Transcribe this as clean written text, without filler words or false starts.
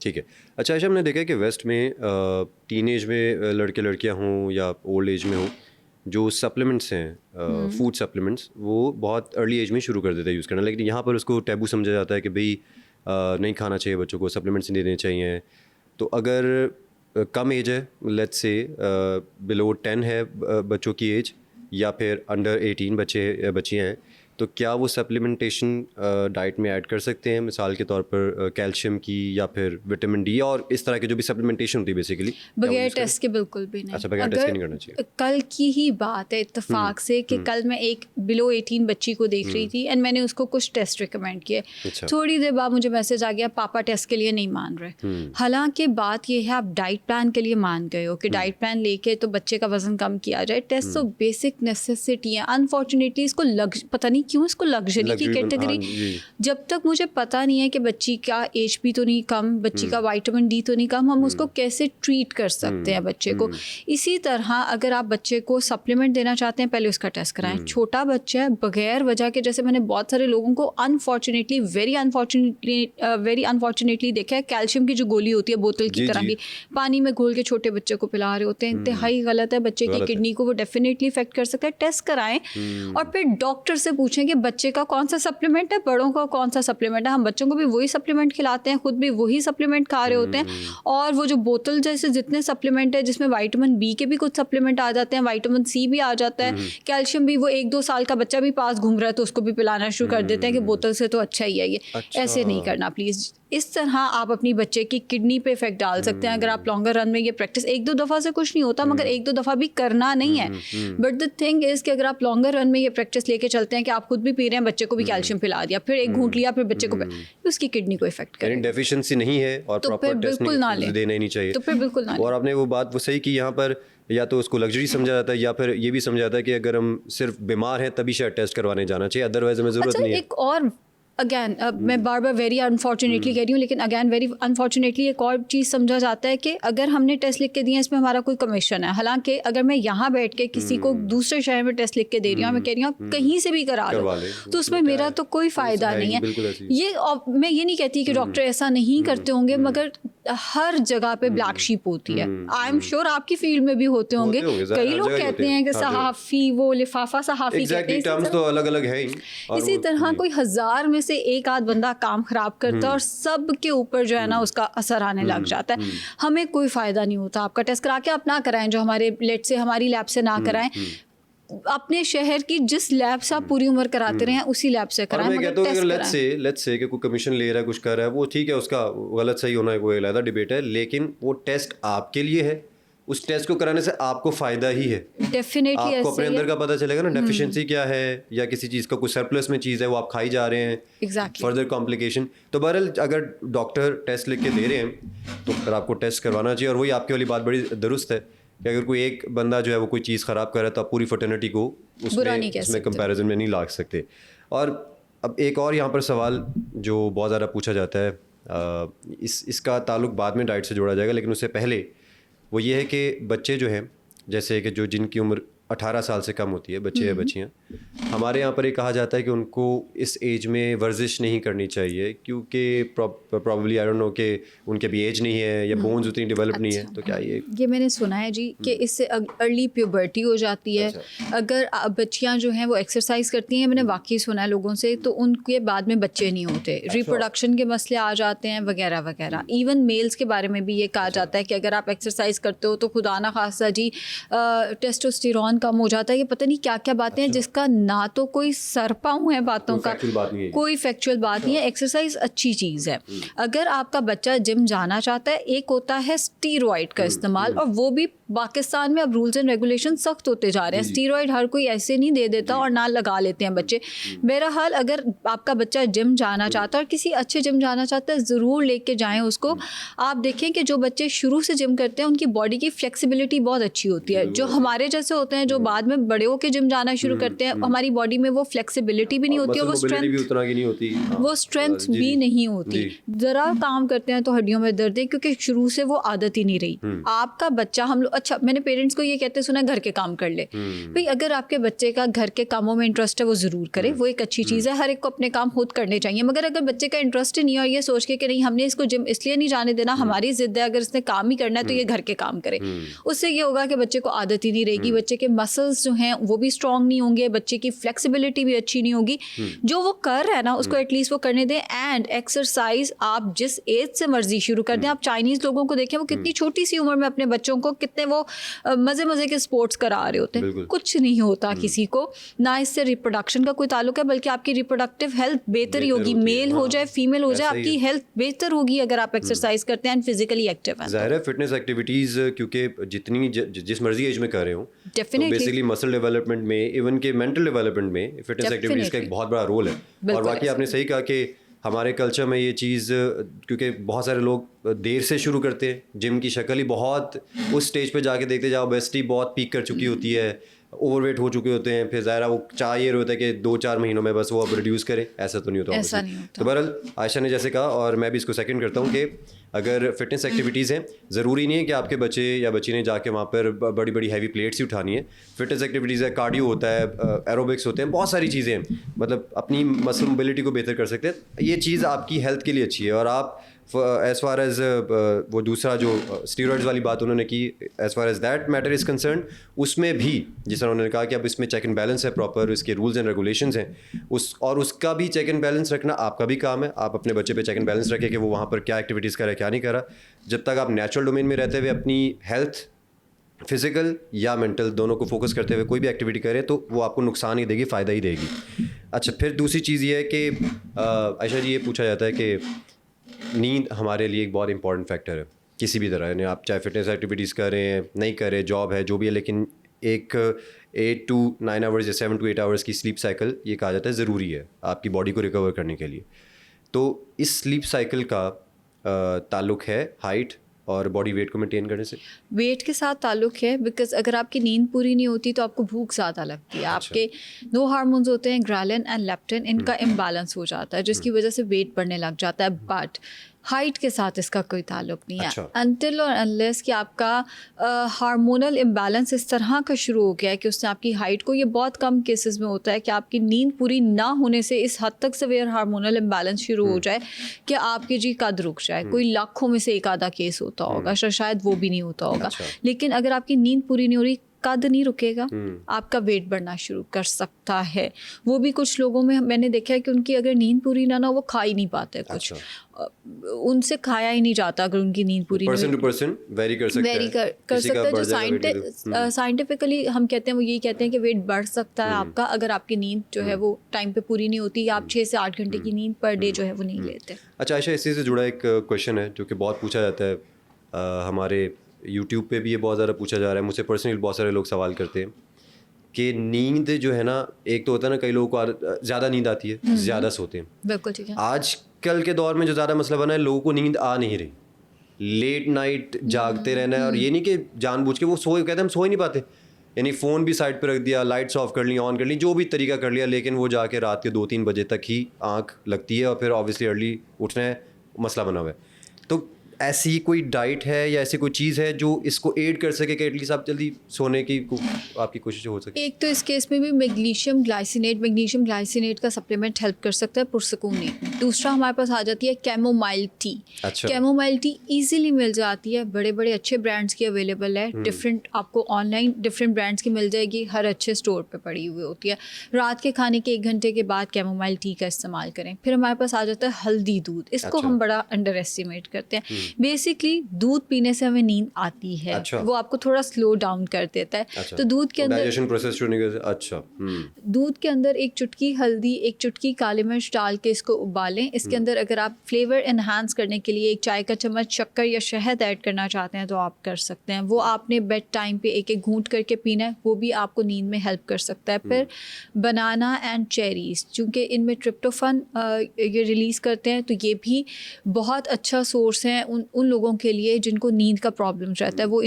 ठीक है। अच्छा ऐसा हमने देखा है कि वेस्ट में टीनेज में लड़के लड़कियां हों या ओल्ड एज में हों, जो सप्लीमेंट्स हैं फूड सप्लीमेंट्स, वो बहुत अर्ली एज में शुरू कर देते हैं यूज़ करना, लेकिन यहाँ पर उसको टैबू समझा जाता है कि भाई नहीं खाना चाहिए बच्चों को, सप्लीमेंट्स नहीं देने चाहिए। तो अगर कम एज है, लेट्स से बिलो 10 है बच्चों की एज, या फिर अंडर 18 बच्चे बच्चियाँ हैं, तो क्या वो सप्लीमेंटेशन डाइट में ऐड कर सकते हैं, मिसाल के तौर पर कैल्शियम की या फिर विटामिन डी और इस तरह की जो भी सप्लीमेंटेशन होती है बेसिकली? बगैर टेस्ट के बिल्कुल भी नहीं। अच्छा, बगैर टेस्ट के नहीं करना चाहिए। कल की ही बात है इत्तेफाक से कि कल मैं एक बिलो 18 बच्ची को देख रही थी एंड मैंने उसको कुछ टेस्ट रिकमेंड किए। अच्छा। थोड़ी देर बाद मुझे मैसेज आ गया पापा टेस्ट के लिए नहीं मान रहे। हालांकि बात ये है आप डाइट प्लान के लिए मान गए हो कि डाइट प्लान लेके तो बच्चे का वजन कम किया जाए, टेस्ट तो बेसिक नेसेसिटी है। अनफॉर्चुनेटली इसको पता नहीं क्यों इसको लग्जरी की कैटेगरी, जब तक मुझे पता नहीं है कि बच्ची का HP तो नहीं कम, बच्ची का विटामिन D तो नहीं कम, हम उसको कैसे ट्रीट कर सकते हैं बच्चे को। इसी तरह अगर आप बच्चे को सप्लीमेंट देना चाहते हैं पहले उसका टेस्ट कराएं। छोटा बच्चा है, बगैर वजह के, जैसे मैंने बहुत सारे लोगों को अनफॉर्चुनेटली वेरी अनफॉर्चुनेटली देखा है, कैल्शियम की जो गोली होती है बोतल की तरह की, पानी में घोल के छोटे बच्चे को पिला रहे होते हैं। इंतहाई गलत है, बच्चे की किडनी को वो डेफिनेटली इफेक्ट कर सकता है। टेस्ट कराएं और फिर डॉक्टर से पूछें कि बच्चे का कौन सा सप्लीमेंट है, बड़ों का कौन सा सप्लीमेंट है। हम बच्चों को भी वही सप्लीमेंट खिलाते हैं, खुद भी वही सप्लीमेंट खा रहे होते हैं। और वो जो बोतल जैसे जितने सप्लीमेंट है, जिसमें विटामिन B के भी कुछ सप्लीमेंट आ जाते हैं, विटामिन C भी आ जाता है, कैल्शियम भी, वो 1-2 साल का बच्चा भी पास घूम रहा है तो उसको भी पिलाना शुरू कर देते हैं कि बोतल से तो अच्छा ही है ये। ऐसे नहीं करना प्लीज़। इस तरह आप अपनी बच्चे की किडनी पे इफेक्ट डाल सकते हैं अगर आप लॉन्गर रन में ये प्रैक्टिस 1-2 दफ़ा से कुछ नहीं होता, मगर 1-2 दफ़ा भी करना नहीं है। बट द थिंग इज़ कि अगर आप लॉन्गर रन में ये प्रैक्टिस लेके चलते हैं कि आप खुद भी पी रहे हैं, बच्चे को भी कैल्शियम पिला दिया, फिर एक घूंट लिया, फिर बच्चे को, उसकी किडनी को इफेक्ट करेगा। डेफिशिएंसी नहीं है और तो प्रॉपर टेस्ट देना ही नहीं चाहिए। तो फिर बिल्कुल ना लें। और आपने वो बात वो सही की, यहाँ पर या तो उसको लग्जरी समझा जाता है या फिर ये भी समझा जाता है कि अगर हम सिर्फ बीमार हैं तभी शायद टेस्ट करवाने जाना चाहिए, अदरवाइज हमें ज़रूरत नहीं है। एक और अगैन मैं बार बार वेरी अनफॉर्चुनेटली कह रही हूँ, लेकिन अगैन वेरी अनफॉर्चुनेटली एक और चीज़ समझा जाता है कि अगर हमने टेस्ट लिख के दिए इसमें हमारा कोई कमीशन है। हालांकि अगर मैं यहाँ बैठ के किसी को दूसरे शहर में टेस्ट लिख के दे रही हूँ, मैं कह रही हूँ कहीं से भी करा लो, तो उसमें मेरा तो कोई फ़ायदा नहीं है। ये मैं ये नहीं कहती कि डॉक्टर ऐसा नहीं करते होंगे, मगर हर जगह पे ब्लैक शीप होती है। आई एम श्योर आपकी फील्ड में भी होते होंगे। कई लोग कहते हैं कि सहाफ़ी, वो लिफाफा सहाफ़ी कहते हैं, टर्म्स तो अलग-अलग है ही। इसी तरह कोई 1000 में से एक आध बंदा काम खराब करता है और सब के ऊपर जो है ना उसका असर आने लग जाता है। हमें कोई फ़ायदा नहीं होता। आपका टेस्ट करा के आप ना कराएं, जो हमारे लेट से हमारी लैब से ना कराएं, अपने शहर की जिस लैब से आप पूरी उम्र कराते रहे हैं उसी लैब से कराएं। मैं कहता हूँ अगर लेट्स से कि कोई कमीशन ले रहा है, कुछ कर रहा है, वो ठीक है, उसका गलत सही होना है कोई अलग डिबेट है, लेकिन वो टेस्ट आपके लिए है, उस टेस्ट को कराने से आपको फायदा ही है। डेफिनेटली आपको अपने अंदर का पता चलेगा ना, डेफिशिएंसी क्या है या किसी चीज़ का कोई सरप्लस में चीज़ है वो आप खाई जा रहे हैं, फर्दर कॉम्प्लिकेशन। तो बहरहाल अगर डॉक्टर टेस्ट लिख के दे रहे हैं तो फिर आपको टेस्ट करवाना चाहिए। और वही आपकी वाली बात बड़ी दुरुस्त है कि अगर कोई एक बंदा जो है वो कोई चीज़ ख़राब कर रहा है तो आप पूरी फर्टर्निटी को उसमें कंपैरिजन में नहीं ला सकते। और अब एक और यहाँ पर सवाल जो बहुत ज़्यादा पूछा जाता है, इसका ताल्लुक बाद में डाइट से जोड़ा जाएगा, लेकिन उससे पहले वो ये है कि बच्चे जो हैं, जैसे कि जो जिनकी उम्र 18 साल से कम होती है, बच्चे या बच्चियाँ, हमारे यहाँ पर ये कहा जाता है कि उनको इस एज में वर्जिश नहीं करनी चाहिए क्योंकि प्रॉब्ली आई डोंट नो कि उनके भी एज नहीं है या बोन्स उतनी डेवलप नहीं है। तो क्या ये मैंने सुना है जी कि इससे अर्ली प्यूबर्टी हो जाती है। अगर बच्चियाँ जो हैं वो एक्सरसाइज करती हैं, मैंने वाकई सुना है लोगों से, तो उनके बाद में बच्चे नहीं होते, रिप्रोडक्शन के मसले आ जाते हैं वगैरह वगैरह। इवन मेल्स के बारे में भी ये कहा जाता है कि अगर आप एक्सरसाइज करते हो तो खुदा ना खासा जी टेस्टोस्टेरोन कम हो जाता है। ये पता नहीं क्या क्या बातें हैं जिसका ना तो कोई सरपाऊ है बातों का, कोई फैक्चुअल बात नहीं है। एक्सरसाइज अच्छी चीज़ है। अगर आपका बच्चा जिम जाना चाहता है, एक होता है स्टीरॉइड का इस्तेमाल, और वो भी पाकिस्तान में अब रूल्स एंड रेगुलेशन सख्त होते जा रहे हैं। स्टीरॉइड हर कोई ऐसे नहीं दे देता और ना लगा लेते हैं बच्चे। बहरहाल अगर आपका बच्चा जिम जाना चाहता है और किसी अच्छे जिम जाना चाहता है, ज़रूर लेके जाएं उसको। आप देखें कि जो बच्चे शुरू से जिम करते हैं उनकी बॉडी की फ्लेक्सिबिलिटी बहुत अच्छी होती है। जो हमारे जैसे होते हैं जो बाद में बड़े होकर जिम जाना शुरू करते हैं, हमारी बॉडी में वो फ्लेक्सिबिलिटी भी नहीं होती और वो स्ट्रेंथ भी उतना की नहीं होती, वो स्ट्रेंथ भी नहीं होती। ज़रा काम करते हैं तो हड्डियों में दर्द है क्योंकि शुरू से वो आदत ही नहीं रही। आपका बच्चा, हम लोग अच्छा मैंने पेरेंट्स को ये कहते सुना घर के काम कर ले, भाई अगर आपके बच्चे का घर के कामों में इंटरेस्ट है वो ज़रूर करे, वो एक अच्छी चीज़ है, हर एक को अपने काम खुद करने चाहिए। मगर अगर बच्चे का इंटरेस्ट ही नहीं है और ये सोच के कि नहीं हमने इसको जिम इसलिए नहीं जाने देना, हमारी जिद है, अगर इसने काम ही करना है तो ये घर के काम करे, उससे ये होगा कि बच्चे को आदत ही नहीं रहेगी, बच्चे के मसल्स जो हैं वो भी स्ट्रॉन्ग नहीं होंगे, बच्चे की फ्लेक्सिबिलिटी भी अच्छी नहीं होगी। जो वो कर रहा है ना उसको एटलीस्ट वो करने दें। एंड एक्सरसाइज आप जिस एज से मर्जी शुरू कर दें। आप चाइनीज़ लोगों को देखें, वो कितनी छोटी सी उम्र में अपने बच्चों को कितने वो मज़े मज़े के स्पोर्ट्स करा रहे होते हैं। कुछ नहीं होता किसी को, ना इससे रिप्रोडक्शन का कोई ताल्लुक है, बल्कि आपकी रिप्रोडक्टिव हेल्थ बेहतर ही होगी। मेल हो जाए फीमेल हो जाए, आपकी हेल्थ बेहतर होगी अगर आप एक्सरसाइज करते हैं एंड फिजिकली एक्टिव हैं। ज़ाहिर है फिटनेस एक्टिविटीज़ क्योंकि जितनी जिस मर्जी एज में कर रहे हो, डेफिनेटली बेसिकली मसल डेवलपमेंट में, इवन के मेंटल डेवलपमेंट में फिटनेस एक्टिविटीज़ का एक बहुत बड़ा रोल है। और बाकी आपने सही कहा कि हमारे कल्चर में ये चीज़, क्योंकि बहुत सारे लोग देर से शुरू करते हैं, जिम की शक्ल ही बहुत उस स्टेज पे जाके देखते जाओ, ओबेसिटी बहुत पीक कर चुकी होती है, ओवरवेट हो चुके होते हैं, फिर ज़ाहिर वो चाहिए होता है कि 2-4 महीनों में बस वो अब रिड्यूस करें। ऐसा तो नहीं होता, ऐसा नहीं होता। तो बहरहाल आयशा ने जैसे कहा, और मैं भी इसको सेकंड करता हूँ कि अगर फिटनेस एक्टिविटीज़ हैं, ज़रूरी नहीं है कि आपके बच्चे या बच्ची ने जाके वहाँ पर बड़ी बड़ी हैवी प्लेट्स ही उठानी है। फिटनेस एक्टिविटीज़ है, कार्डियो होता है, एरोबिक्स होते हैं, बहुत सारी चीज़ें हैं, मतलब अपनी मसल मोबिलिटी को बेहतर कर सकते हैं। ये चीज़ आपकी हेल्थ के लिए अच्छी है। और आप एज़ फार एज़ वो दूसरा जो स्टीरॉइड्स वाली बात उन्होंने की, as far as that matter is concern, उसमें भी जिस तरह उन्होंने कहा कि अब इसमें चेक एंड बैलेंस है, प्रॉपर इसके रूल्स एंड रेगुलेशंस हैं, उसका भी चेक एंड बैलेंस रखना आपका भी काम है। आप अपने बच्चे पे चेक एंड बैलेंस रखें कि वो वहाँ पर क्या एक्टिविटीज़ कर रहा है, क्या नहीं कर रहा। जब तक आप नेचुरल डोमेन में रहते हुए अपनी हेल्थ, फिजिकल या मेंटल, दोनों को फोकस करते हुए कोई भी एक्टिविटी करें तो वो आपको नुकसान ही देगी, फ़ायदा ही देगी। अच्छा, फिर दूसरी चीज़ ये है कि आयशा जी, ये पूछा जाता है कि नींद हमारे लिए एक बहुत इंपॉर्टेंट फैक्टर है किसी भी तरह, यानी आप चाहे फिटनेस एक्टिविटीज़ करें नहीं करें, जॉब है जो भी है, लेकिन एक 8 to 9 आवर्स या 7 to 8 आवर्स की स्लीप साइकिल ये कहा जाता है ज़रूरी है आपकी बॉडी को रिकवर करने के लिए। तो इस स्लीप साइकिल का ताल्लुक है हाइट और बॉडी वेट को मेंटेन करने से? वेट के साथ ताल्लुक है, बिकॉज अगर आपकी नींद पूरी नहीं होती तो आपको भूख ज़्यादा लगती है। आपके 2 हार्मोन्स होते हैं, ग्रालिन एंड लेप्टिन, इनका इम्बैलेंस हो जाता है जिसकी वजह से वेट बढ़ने लग जाता है। बट हाइट के साथ इसका कोई ताल्लुक नहीं है, अनटिल और अनलेस कि आपका हार्मोनल इम्बैलेंस इस तरह का शुरू हो गया है कि उसने आपकी हाइट को, ये बहुत कम केसेस में होता है कि आपकी नींद पूरी ना होने से इस हद तक सवेयर हार्मोनल इम्बैलेंस शुरू हो जाए कि आपकी जी कद रुक जाए। कोई लाखों में से एक आधा केस होता होगा, शायद वो भी नहीं होता होगा। लेकिन अगर आपकी नींद पूरी नहीं हो रही, कद नहीं रुकेगा, आपका वेट बढ़ना शुरू कर सकता है। वो भी कुछ लोगों में मैंने देखा है कि उनकी अगर नींद पूरी ना हो, वो खा ही नहीं पाते कुछ, उनसे खाया ही नहीं जाता अगर उनकी नींद पूरी पर्सन टू पर्सन वेरी कर सकता है। जो साइंटिफिकली हम कहते हैं, वो यही कहते हैं कि वेट बढ़ सकता है आपका अगर आपकी नींद जो है वो टाइम पे पूरी नहीं होती, या आप 6 से 8 घंटे की नींद पर डे जो है वो नहीं लेते। अच्छा आयशा, इसी से जुड़ा एक क्वेश्चन है जो कि बहुत पूछा जाता है, हमारे यूट्यूब पे भी ये बहुत ज़्यादा पूछा जा रहा है, मुझसे पर्सनली बहुत सारे लोग सवाल करते हैं कि नींद जो है ना, एक तो होता है ना कई लोगों को ज़्यादा नींद आती है, ज़्यादा सोते हैं। बिल्कुल ठीक है। आजकल के दौर में जो ज़्यादा मसला बना है, लोगों को नींद आ नहीं रही, लेट नाइट जागते रहना है। और ये नहीं कि जानबूझ के वो सोए, कहते हैं हम सो ही नहीं पाते, यानी फ़ोन भी साइड पर रख दिया, लाइट्स ऑफ कर ली, ऑन कर ली, जो भी तरीका कर लिया, लेकिन वो जाके रात के 2-3 बजे तक ही आँख लगती है और फिर ऑब्वियसली अर्ली उठना है, मसला बना हुआ है। तो ऐसी कोई डाइट है या ऐसी कोई चीज़ है जो इसको एड कर सके कि एटलीस्ट आप जल्दी सोने की आपकी कोशिश हो सके? एक तो इस केस में भी मैग्नीशियम ग्लाइसिनेट का सप्लीमेंट हेल्प कर सकता है पुरसकून नींद। दूसरा हमारे पास आ जाती है कैमोमाइल टी। अच्छा। कैमोमाइल टी इजीली मिल जाती है, बड़े बड़े अच्छे ब्रांड्स की अवेलेबल है, डिफरेंट आपको ऑनलाइन डिफरेंट ब्रांड्स की मिल जाएगी, हर अच्छे स्टोर पे पड़ी हुई होती है। रात के खाने के 1 घंटे के बाद कैमोमाइल टी का इस्तेमाल करें। फिर हमारे पास आ जाता है हल्दी दूध, इसको हम बड़ा अंडर एस्टिमेट करते हैं। बेसिकली दूध पीने से हमें नींद आती है। अच्छा। वो आपको थोड़ा स्लो डाउन कर देता है। अच्छा। तो दूध के अंदर डाइजेशन प्रोसेस शुरू नहीं कर। अच्छा। दूध के अंदर 1 चुटकी हल्दी, 1 चुटकी काली मिर्च डाल के इसको उबालें। इसके अंदर अगर आप फ्लेवर एनहांस करने के लिए 1 चाय का चम्मच शक्कर या शहद ऐड करना चाहते हैं तो आप कर सकते हैं। वो आपने बेड टाइम पे 1-1 घूंट करके पीना है, वो भी आपको नींद में हेल्प कर सकता है। फिर बनाना एंड चेरीज़, चूँकि इनमें ट्रिप्टोफन ये रिलीज़ करते हैं, तो ये भी बहुत अच्छा सोर्स है उन लोगों के लिए जिनको नींद का प्रॉब्लम रहता है। वो